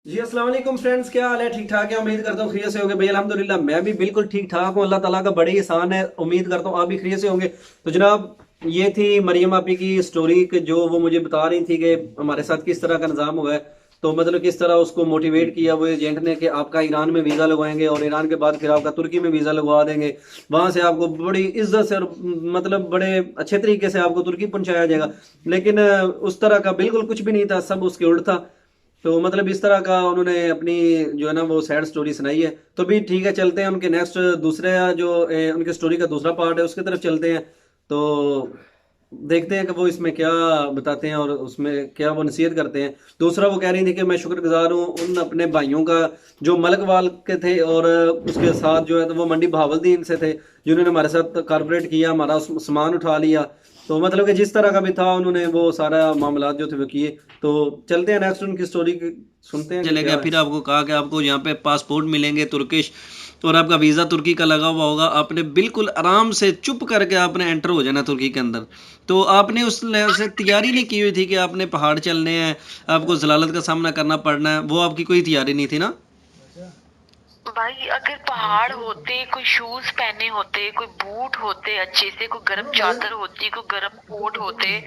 जी अस्सलाम वालेकुम फ्रेंड्स, क्या हाल है? ठीक ठाक है? उम्मीद करता हूँ खैरियत से होंगे भाई। अल्हम्दुलिल्लाह मैं भी बिल्कुल ठीक ठाक हूँ। अल्लाह ताला का बड़ी एहसान है। उम्मीद करता हूँ आप भी खैरियत से होंगे। तो जनाब ये थी मरियम आपी की स्टोरी कि जो वो मुझे बता रही थी कि हमारे साथ किस तरह का निज़ाम हुआ है। तो मतलब किस तरह उसको मोटिवेट किया वो एजेंट ने कि आपका ईरान में वीज़ा लगवाएंगे और ईरान के बाद फिर आपका तुर्की में वीज़ा लगवा देंगे। वहाँ से आपको बड़ी इज्जत से और मतलब बड़े अच्छे तरीके से आपको तुर्की पहुंचाया जाएगा। लेकिन उस तरह का बिल्कुल कुछ भी नहीं था, सब उसके उल्ट था। तो मतलब इस तरह का उन्होंने अपनी जो है ना वो सैड स्टोरी सुनाई है। तो भी ठीक है, चलते हैं उनके नेक्स्ट दूसरे जो उनकी स्टोरी का दूसरा पार्ट है उसकी तरफ चलते हैं। तो देखते हैं कि वो इसमें क्या बताते हैं और उसमें क्या वो नसीहत करते हैं। दूसरा वो कह रही थी कि मैं शुक्रगुजार हूँ उन अपने भाइयों का जो मलकवाल के थे और उसके साथ जो है तो वो मंडी बहावलदीन से थे, जिन्होंने हमारे साथ कारपोरेट किया, हमारा सामान उठा लिया। तो मतलब कि जिस तरह का भी था उन्होंने वो सारा मामला जो थे वो किए। तो चलते हैं नेक्स्ट उनकी स्टोरी सुनते हैं कि चले क्या गया। है। फिर आपको कहा कि आपको यहाँ पे पासपोर्ट मिलेंगे तुर्किश, और आपका वीज़ा तुर्की का लगा हुआ होगा। आपने बिल्कुल आराम से चुप करके आपने एंटर हो जाना तुर्की के अंदर। तो आपने उस लिहाज से तैयारी नहीं की हुई थी कि आपने पहाड़ चलने हैं, आपको जलालत का सामना करना पड़ना है, वो आपकी कोई तैयारी नहीं थी ना। भाई अगर पहाड़ होते, कोई शूज पहने होते, कोई बूट होते अच्छे से, कोई गर्म चादर होती, कोई गर्म कोट होते,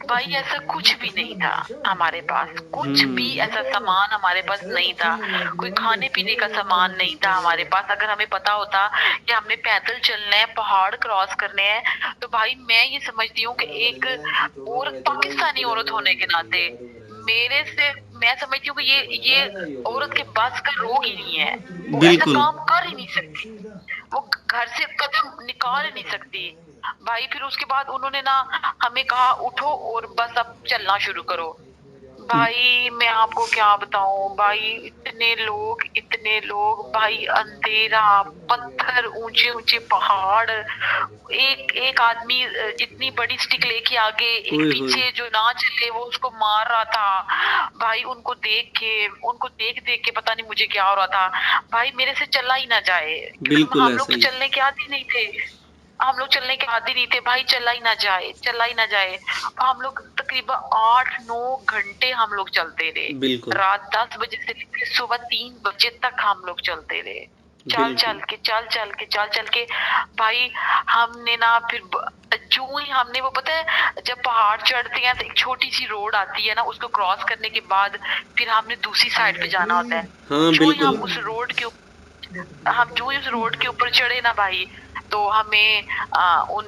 भाई ऐसा कुछ भी नहीं था हमारे पास। कुछ भी ऐसा सामान हमारे पास नहीं था। कोई खाने पीने का सामान नहीं था हमारे पास। अगर हमें पता होता कि हमने पैदल चलना है, पहाड़ क्रॉस करने हैं, तो भाई मैं ये समझती हूँ कि एक औरत, पाकिस्तानी औरत होने के नाते मेरे से मैं समझती हूँ कि ये औरत के बस का रोग ही नहीं है। वो ऐसा बिल्कुल। काम कर ही नहीं सकती। वो घर से कदम निकाल ही नहीं सकती। भाई फिर उसके बाद उन्होंने ना हमें कहा उठो और बस अब चलना शुरू करो। भाई मैं आपको क्या बताऊं, भाई इतने लोग भाई, अंधेरा, पत्थर, ऊंचे ऊंचे पहाड़, एक एक आदमी इतनी बड़ी स्टिक लेके आगे, एक ओए होए। पीछे जो ना चले वो उसको मार रहा था। भाई उनको देख देख के पता नहीं मुझे क्या हो रहा था। भाई मेरे से चला ही ना जाए, क्योंकि बिल्कुल हम लोग ऐसा तो ही। चलने के आदी नहीं थे। हम लोग चलने के आदी नहीं थे भाई, चला ही ना जाए, चला ही ना जाए। हम लोग तकरीबन 8-9 घंटे हम लोग चलते रहे। बिल्कुल। रात 10 बजे से लेकर सुबह 3 बजे तक हम लोग चलते रहे। बिल्कुल। चल चल के भाई हमने ना फिर जो ही हमने वो पता है, जब पहाड़ चढ़ते हैं तो एक छोटी सी रोड आती है ना, उसको क्रॉस करने के बाद फिर हमने दूसरी साइड पे जाना होता है। हाँ जो ही बिल्कुल। हम जो ही उस रोड के ऊपर चढ़े ना भाई, तो हमें उन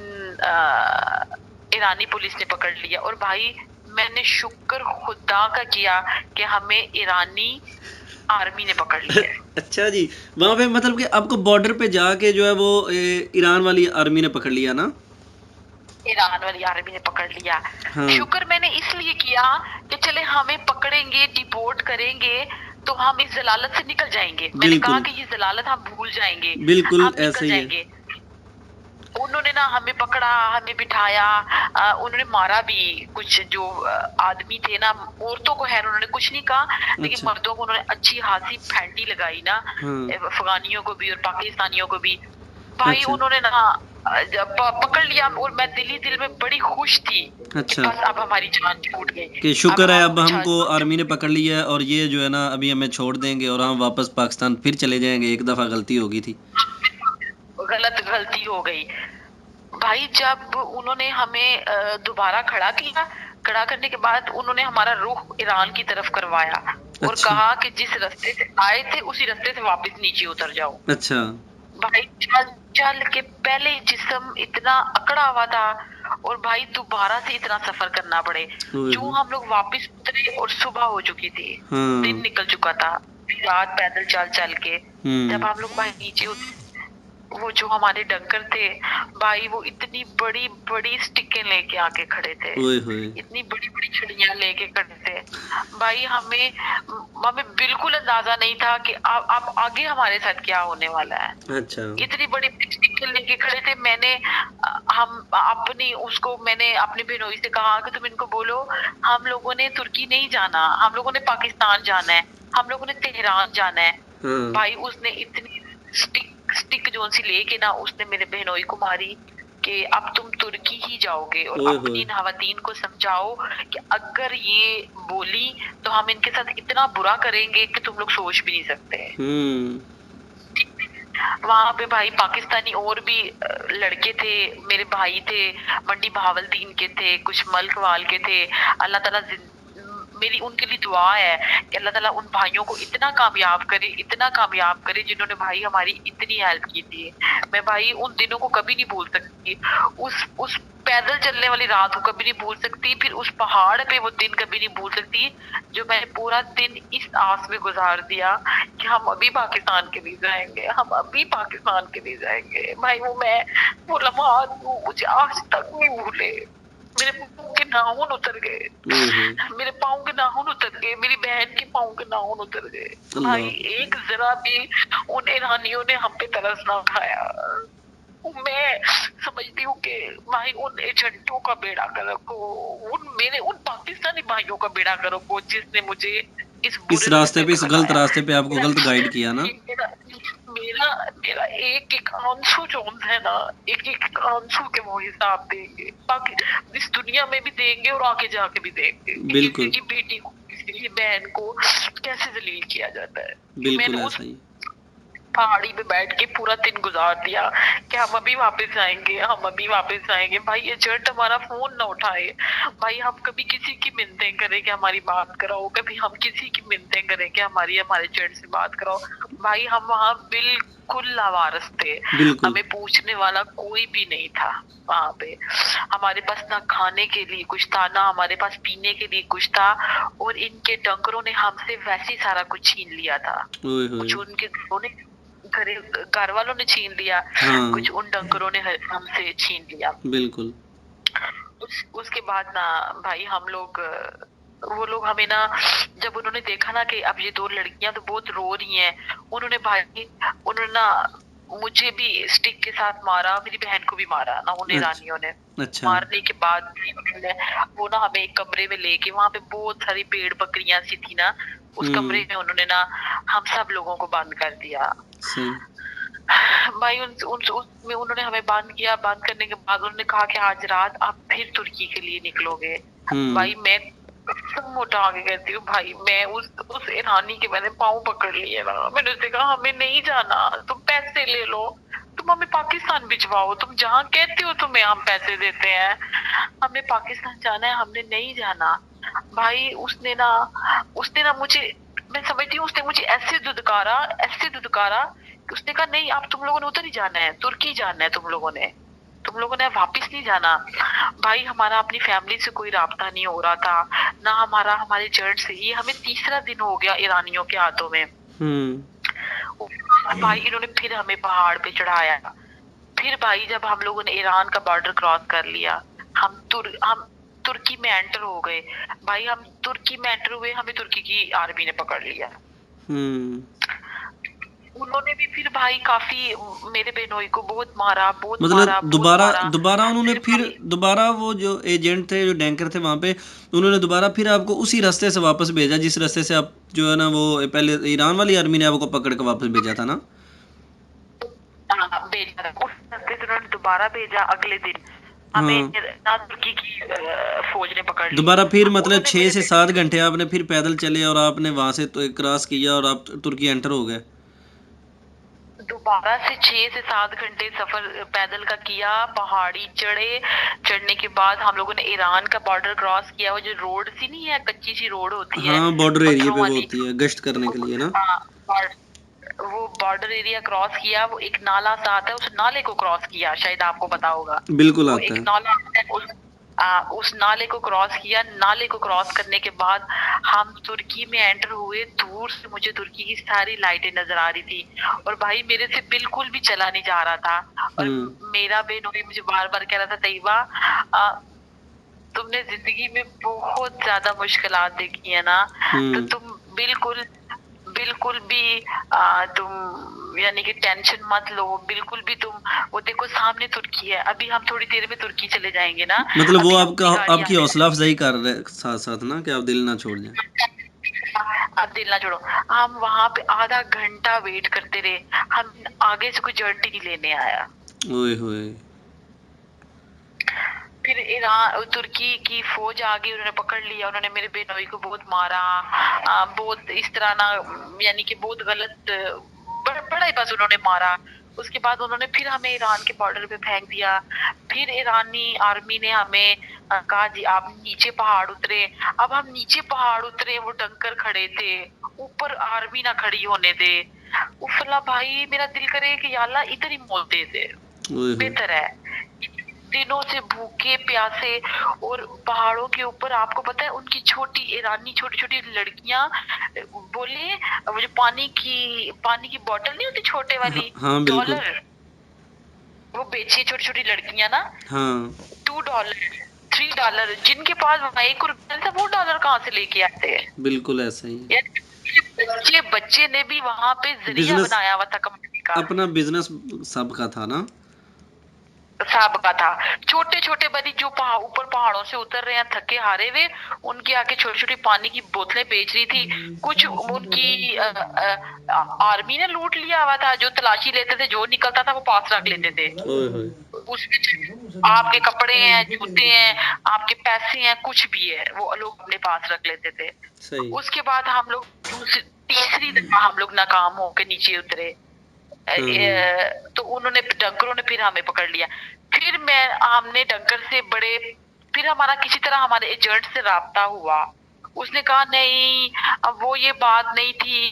ईरानी पुलिस ने पकड़ लिया। और भाई मैंने शुक्र खुदा का किया कि हमें ईरानी आर्मी ने पकड़ लिया है। अच्छा जी। वहां पे मतलब कि आपको बॉर्डर पे जाके जो है वो ईरान वाली आर्मी ने पकड़ लिया ना। ईरान वाली आर्मी ने पकड़ लिया। हाँ। शुक्र मैंने इसलिए किया कि चले हमें पकड़ेंगे, डिपोर्ट करेंगे, तो हम इस जलालत से निकल जाएंगे। मैंने कहा बिल्कुल। कि ये जलालत हम भूल जाएंगे, बिल्कुल हम ऐसा निकल ही है। जाएंगे। उन्होंने ना हमें पकड़ा, हमें बिठाया, उन्होंने मारा भी। कुछ जो आदमी थे ना, औरतों को खैर उन्होंने कुछ नहीं कहा, लेकिन अच्छा। मर्दों को उन्होंने अच्छी खासी फेंटी लगाई ना, हाँ। अफगानियों को भी और पाकिस्तानियों को भी। भाई अच्छा। उन्होंने ना जब पकड़ लिया, और मैं दिल में बड़ी खुश थी कि अच्छा। बस अब हमारी जान छूट गई। कि अब शुक्र है हम अब हमको आर्मी ने पकड़ लिया है, और ये जो है ना अभी हमें छोड़ देंगे और हम वापस पाकिस्तान फिर चले जाएंगे। एक दफ़ा गलती हो गई थी। गलत गलती हो गई। भाई जब उन्होंने हमें दोबारा खड़ा किया, खड़ा करने के बाद उन्होंने हमारा रुख ईरान की तरफ करवाया और अच्छा। कहा कि जिस रास्ते से आए थे उसी रास्ते से वापस नीचे उतर जाओ। अच्छा। भाई चल चल के पहले जिस्म इतना अकड़ा हुआ था, और भाई दोबारा से इतना सफर करना पड़े। ओए जो होए। हम लोग वापस उतरे और सुबह हो चुकी थी, दिन हाँ। निकल चुका था, रात पैदल चल चल के। जब हम्म। हम लोग भाई नीचे उतरे, वो जो हमारे डंकर थे भाई, वो इतनी बड़ी बड़ी स्टिकें लेके आके खड़े थे, ओए होए। इतनी बड़ी बड़ी छड़ियां लेके खड़े थे। भाई हमें हमें बिल्कुल अंदाजा नहीं था कि अब आगे हमारे साथ क्या होने वाला है। अच्छा। इतनी बड़ी स्टिक लेके खड़े थे। मैंने अपनी बहनोई से कहा कि तुम इनको बोलो हम लोगों ने तुर्की नहीं जाना, हम लोगों ने पाकिस्तान जाना है, हम लोगों ने तेहरान जाना है। हाँ। भाई उसने इतनी स्टिक स्टिक जोन सी लेके ना उसने मेरे बहनोई को मारी। कि अब तुम तुर्की ही जाओगे और ओए अपनी होए। नवातीन को समझाओ कि अगर ये बोली तो हम इनके साथ इतना बुरा करेंगे कि तुम लोग सोच भी नहीं सकते। हम्म। वहां पे भाई पाकिस्तानी और भी लड़के थे, मेरे भाई थे, मंडी बहावलदीन के थे, कुछ मल्क वाल के थे। अल्लाह ताला मेरी उनके लिए दुआ है कि अल्लाह ताला उन भाइयों को इतना कामयाब करे, इतना कामयाब करे, जिन्होंने भाई हमारी इतनी हेल्प की थी। मैं भाई उन दिनों को कभी नहीं भूल सकती। उस पैदल चलने वाली रात को कभी नहीं भूल सकती, फिर उस पहाड़ पे वो दिन कभी नहीं भूल सकती, जो मैंने पूरा दिन इस आस में गुजार दिया कि हम अभी पाकिस्तान के लिए जाएंगे, हम अभी पाकिस्तान के लिए जाएंगे। भाई वो लम्हात वो मुझे आज तक नहीं भूले। मेरे पाँव के नाखून उतर गए, ओए होए। मेरे पाँव के नाखून उतर गए, मेरी बहन के पाँव के नाखून उतर गए। भाई अल्लाह। एक जरा भी उन ईरानियों ने हम पे तरस ना खाया। मैं समझती हूँ कि भाई उन एजेंटों का बेड़ा कर रखो, उन पाकिस्तानी भाइयों का बेड़ा कर रखो, जिसने मुझे इस इस बुरे रास्ते रास्ते पे, पे इस गलत लगाया। रास्ते पे आपको गलत गाइड किया ना। मेरा मेरा मेरा एक एक आंसू जो है ना, एक एक आंसू के वो हिसाब देंगे, बाकी इस दुनिया में भी देंगे और आगे जाके भी देंगे कि किसी बिल्कुल की बेटी को, किसी की बहन को कैसे जलील किया जाता है। बिल्कुल मैंने उस ऐसा ही। पहाड़ी पे बैठ के पूरा दिन गुजार दिया कि हम अभी वापस आएंगे, हम अभी वापस आएंगे। भाई ये एजेंट हमारा फोन ना उठाए, भाई हम कभी किसी की मिन्नतें करें कि हमारी बात कराओ, कभी हम किसी की मिन्नतें करें कि हमारे एजेंट से बात कराओ। भाई हम वहाँ बिल्कुल लावारिस थे, बिल्कुल। हमें पूछने वाला कोई भी नहीं था वहाँ पे। हमारे पास ना खाने के लिए कुछ था, ना हमारे पास पीने के लिए कुछ था, और इनके डंगरों ने हमसे वैसे ही सारा कुछ छीन लिया था। ओए कुछ होए। उनके घरों ने, घर वालों ने छीन लिया, हाँ कुछ उन डंगरों ने हमसे छीन लिया। बिल्कुल। उसके बाद ना भाई हम लोग वो लोग हमें ना, जब उन्होंने देखा ना कि अब ये दो लड़कियां तो बहुत रो रही हैं, उन्होंने ना मुझे भी स्टिक के साथ मारा, मेरी बहन को भी मारा ना उन ईरानियों ने। अच्छा अच्छा। मारने के बाद भी उन्होंने वो ना हमें एक कमरे में लेके, वहां पे बहुत सारी भेड़ बकरियां सी थी ना, उस कमरे में उन्होंने ना हम सब लोगों को बंद कर दिया। सही। भाई उसमें उन्होंने हमें बंद किया। बंद करने के बाद उन्होंने कहा कि आज रात आप फिर तुर्की के लिए निकलोगे। भाई मैं कसम उठा के कहती हूँ भाई, मैं उस ईरानी के मैंने पाँव पकड़ लिए ना, मैंने उससे कहा हमें नहीं जाना, तुम पैसे ले लो, तुम हमें पाकिस्तान भिजवाओ, तुम जहाँ कहते हो तुम्हें हम पैसे देते हैं, हमें पाकिस्तान जाना है, हमने नहीं जाना। भाई उसने ना मुझे, मैं समझती हूँ उसने मुझे ऐसे दुदकारा कि उसने कहा नहीं, आप तुम लोगों ने उधर ही जाना है, तुर्की जाना है, तुम लोगों ने वापस नहीं जाना। भाई हमारा अपनी फैमिली से कोई राब्ता नहीं हो रहा था, ना हमारा हमारे चर्च से। ये हमें तीसरा दिन हो गया ईरानियों के हाथों में। भाई इन्होंने फिर हमें पहाड़ पे चढ़ाया। फिर भाई जब हम लोगों ने ईरान का बॉर्डर क्रॉस कर लिया, हम तुर्की में एंटर हो गए। भाई हम तुर्की में एंटर हुए, हमें तुर्की की आर्मी ने पकड़ लिया। उन्होंने भी फिर भाई काफी मेरे बहनोई को बहुत मारा, मतलब मारा। दोबारा उन्होंने फिर भाई दोबारा वो जो एजेंट थे, जो डैंकर थे वहां पे, उन्होंने दोबारा फिर आपको उसी रास्ते से वापस भेजा जिस रास्ते से आप जो है ना वो पहले ईरान वाली आर्मी ने आपको पकड़ के वापस भेजा था ना। भेजा था उस रास्ते से, उन्होंने दोबारा भेजा अगले दिन हमें हाँ ना तुर्की की फौज ने पकड़ ली। दोबारा फिर मतलब उन्होंने 6 मेरे से 7 घंटे आपने फिर पैदल चले और आपने वहां से तो क्रॉस किया और आप तुर्की एंटर हो गए। दोबारा से 6 से 7 घंटे सफर पैदल का किया, पहाड़ी चढ़ने के बाद हम लोगों ने ईरान का बॉर्डर क्रॉस किया। वो जो रोड सी नहीं है, कच्ची सी रोड होती है हाँ बॉर्डर एरिया पत्थरों पे वो वाली, होती है गश्त करने के लिए ना। वो बॉर्डर एरिया क्रॉस किया। वो एक नाला सा आता है, उस नाले को क्रॉस किया, शायद आपको पता होगा। बिल्कुल वो आता एक है। नाला आता है, उस नाले को क्रॉस किया। नाले को क्रॉस करने के बाद हम तुर्की में एंटर हुए। दूर से मुझे तुर्की की सारी लाइटें नजर आ रही थी, और भाई मेरे से बिल्कुल भी चला नहीं जा रहा था। और मेरा बेनोई मुझे बार बार कह रहा था, तैयबा तुमने जिंदगी में बहुत ज्यादा मुश्किलात देखी है ना, तो तुम बिल्कुल बिल्कुल भी तुम यानी कि टेंशन मत लो, बिल्कुल भी तुम, वो देखो सामने तुर्की है, अभी हम थोड़ी देर में तुर्की चले जाएंगे ना। मतलब वो अभी आपका अपनी गाड़ी आपकी हौसला अफजाई कर रहे साथ साथ ना कि आप दिल ना छोड़ जाएं। अब दिल ना छोड़ो। हम वहां पे आधा घंटा वेट करते रहे, हम आगे से कोई जर्नी नहीं लेने आया। ओए होए। फिर ईरान तुर्की की फौज आ गई, उन्होंने पकड़ लिया, उन्होंने मेरे बेनोई को बहुत मारा, बहुत इस तरह ना, यानी कि बहुत गलत, बड़ा ही बस उन्होंने मारा। उसके बाद उन्होंने फिर हमें ईरान के बॉर्डर पे फेंक दिया। फिर ईरानी आर्मी ने हमें कहा जी आप नीचे पहाड़ उतरे। अब हम नीचे पहाड़ उतरे, वो टंकर खड़े थे, ऊपर आर्मी ना खड़ी होने दे। उफला भाई मेरा दिल करे कि या अल्लाह इधर ही मौत दे दे, ओए होए। बेहतर है। दिनों से भूखे प्यासे, और पहाड़ों के ऊपर आपको पता है उनकी छोटी ईरानी छोटी छोटी लड़कियां, बोले वो जो पानी की बोतल नहीं होती छोटे वाली, हाँ बिल्कुल। डॉलर, वो बेची छोटी छोटी लड़कियां ना, हाँ $2, $3, जिनके पास वहाँ 1 रुपया था वो डॉलर कहाँ से लेके आते हैं बिल्कुल ऐसा ही है। यार। बच्चे बच्चे ने भी वहां पे जरिया बिजनेस, बनाया हुआ था कमाने का, अपना बिजनेस सबका था ना। साहब का था। छोटे छोटे बच्चे जो ऊपर पहाड़ों से उतर रहे हैं थके हारे हुए, उनके आके छोटी छोटी पानी की बोतलें बेच रही थी। कुछ उनकी आर्मी ने लूट लिया हुआ था, जो तलाशी लेते थे, जो निकलता था वो पास रख लेते थे। ओए होए। उसमें आपके कपड़े हैं, जूते हैं, आपके पैसे हैं, कुछ भी है, वो लोग अपने पास रख लेते थे। सही। उसके बाद हम लोग तीसरी दफा हम लोग नाकाम होके नीचे उतरे। तो उन्होंने डंकरों ने फिर हमें पकड़ लिया। फिर हमने डंकर से फिर हमारा किसी तरह हमारे एजेंट से राब्ता हुआ। उसने कहा नहीं, अब वो ये बात नहीं थी,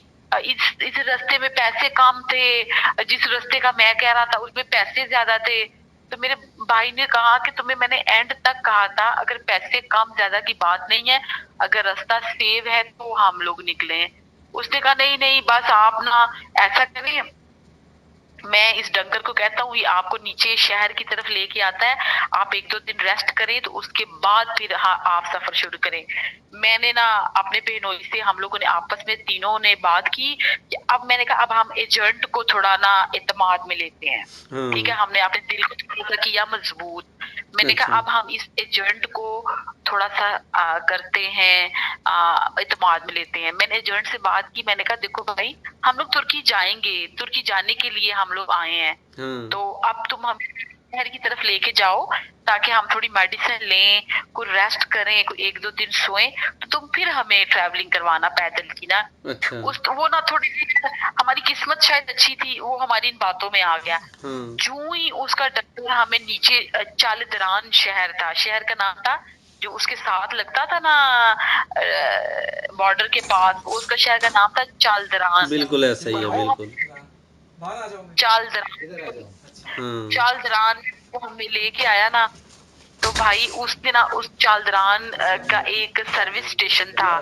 इस रास्ते में पैसे कम थे, जिस रास्ते का मैं कह रहा था उसमें पैसे ज्यादा थे। तो मेरे भाई ने कहा कि तुम्हें मैंने एंड तक कहा था, अगर पैसे कम ज्यादा की बात नहीं है, अगर रास्ता सेव है तो हम लोग निकले। उसने कहा नहीं नहीं, बस आप ना ऐसा करें, मैं इस डंकर को कहता हूँ ये आपको नीचे शहर की तरफ लेके आता है, आप 1-2 दिन रेस्ट करें, तो उसके बाद फिर हाँ आप सफर शुरू करें। मैंने ना अपने बहनोई से हम लोगों ने आपस में तीनों ने बात की कि अब मैंने कहा अब हम एजेंट को थोड़ा ना एतमाद में लेते हैं। हाँ। ठीक है, हमने अपने दिल को थोड़ा सा किया मजबूत। मैंने अच्छा। कहा अब हम इस एजेंट को थोड़ा सा करते हैं, एतमाद में लेते हैं। मैंने एजेंट से बात की, मैंने कहा देखो भाई हम लोग तुर्की जाएंगे, तुर्की जाने के लिए हम लोग आए हैं, हाँ। तो अब तुम हम शहर की तरफ लेके जाओ ताकि हम थोड़ी मेडिसिन लें, कोई रेस्ट करें, कोई 1-2 दिन सोएं, तो तुम फिर हमें ट्रैवलिंग करवाना पैदल की ना। अच्छा। वो ना थोड़ी हमारी किस्मत शायद अच्छी थी, वो हमारी इन बातों में आ गया। हाँ। जो ही उसका डॉक्टर हमें नीचे चालदरान शहर था, शहर का नाम था जो उसके साथ लगता था ना बॉर्डर के पास, उसका शहर का नाम था चालदरान। बिल्कुल ऐसा ही है बिल्कुल। चालदरान, हाँ। चालदरान को हमें लेके आया ना, तो भाई उसने ना उस चालदरान का एक सर्विस स्टेशन था,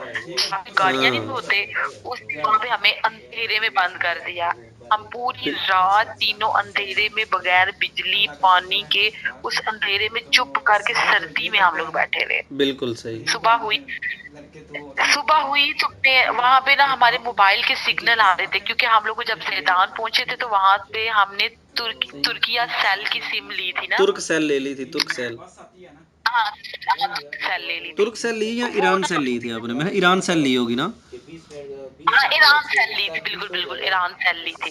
गाड़ियां नहीं होते, उसने वहां पे हमें अंधेरे में बंद कर दिया। हम पूरी रात तीनों अंधेरे में बगैर बिजली पानी के उस अंधेरे में चुप करके सर्दी में हम लोग बैठे रहे। बिल्कुल सही। सुबह हुई तो वहां पे ना हमारे मोबाइल के सिग्नल आ रहे थे, क्योंकि हम लोग जब सैदान पहुंचे थे तो वहां पे हमने तुर्किया सेल की सिम ली थी ना। तुर्क सेल ले ली थी, तुर्क सेल। हाँ, सेल ले ली थी। तुर्क सेल ली या ईरान सेल ली थी आपने? मैं ईरान सेल ली होगी ना। हाँ ईरान सेल ली थी, बिल्कुल बिल्कुल ईरान सेल ली थी,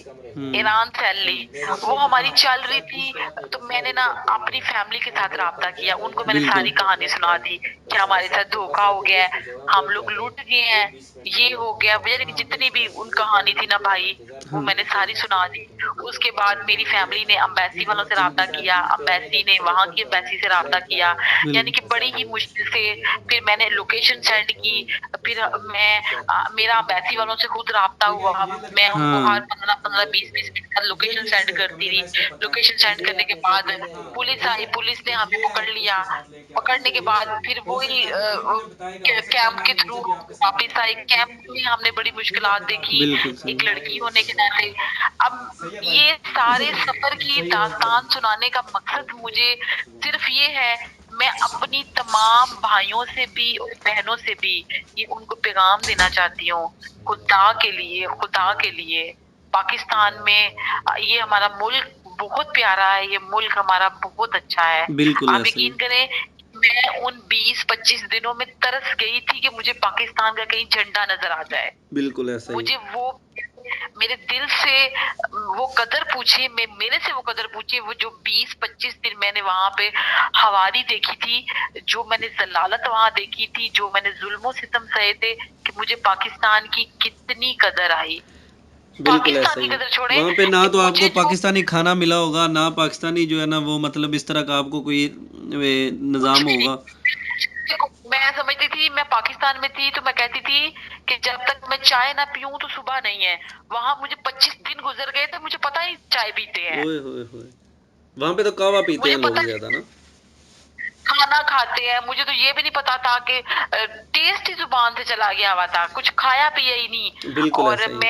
ईरान सेल ली। वो हमारी चल रही थी, तो मैंने ना अपनी फैमिली के साथ राब्ता किया, उनको मैंने सारी कहानी सुना दी कि हमारे साथ धोखा हो गया है, हम लोग लूट गए हैं, ये हो गया, यानी कि जितनी भी उन कहानी थी ना भाई वो मैंने सारी सुना दी। उसके बाद मेरी फैमिली ने अम्बेसी वालों से राब्ता किया, अम्बेसी ने वहाँ की अम्बेसी से राब्ता किया, यानी कि बड़ी ही मुश्किल से फिर मैंने लोकेशन सेंड की। फिर मेरा अम्बेसी वालों से खुद राब्ता हुआ, मैं उनको हर 15-20 मिनट का लोकेशन सेंड करती रही। लोकेशन सेंड करने के बाद पुलिस आई, पुलिस ने हमें पकड़ लिया। पकड़ने के बाद फिर वही कैंप के थ्रू वापिस आई। कैंप में हमने बड़ी मुश्किलात देखी, एक लड़की होने के नाते। अब ये सारे सफर की दास्तान सुनाने का मकसद मुझे सिर्फ ये है, मैं अपनी तमाम भाइयों से भी और बहनों से भी ये उनको पैगाम देना चाहती हूँ, खुदा के लिए पाकिस्तान में ये हमारा मुल्क बहुत प्यारा है, ये मुल्क हमारा बहुत अच्छा है। बिल्कुल आप यकीन करें, मैं उन 20-25 दिनों में तरस गई थी कि मुझे पाकिस्तान का कहीं झंडा नजर आ जाए। बिल्कुल ऐसा ही। मुझे वो मेरे दिल से वो कदर पूछिए, मेरे से वो कदर पूछिए। वो जो 20-25 दिन मैंने वहां पे हवारी देखी थी, जो मैंने जलालत वहां देखी थी, जो मैंने जुल्मों सितम सहे थे, कि मुझे पाकिस्तान की कितनी कदर आई। बिल्कुल ऐसा पाकिस्तान ही की है। कदर छोड़े वहां पे ना कि तो आपको मुझे जो पाकिस्तानी खाना मिला होगा, ना पाकिस्तानी जो है ना वो मतलब इस तरह का आपको कोई कुछ निजाम भी नहीं। होगा। देखो, मैं समझती थी, मैं पाकिस्तान में थी तो मैं कहती थी कि जब तक मैं चाय ना पीऊं तो सुबह नहीं है। वहां मुझे 25 दिन गुजर गए तो मुझे पता ही चाय पीते हैं। ओए होए होए, वहां पे तो कहवा पीते मुझे हैं पता लोग ज्यादा ना। खाना खाते हैं, मुझे तो ये भी नहीं पता था कि टेस्ट ही जुबान से चला गया हुआ था, कुछ खाया पिया ही नहीं। बिल्कुल और ऐसा ही मैं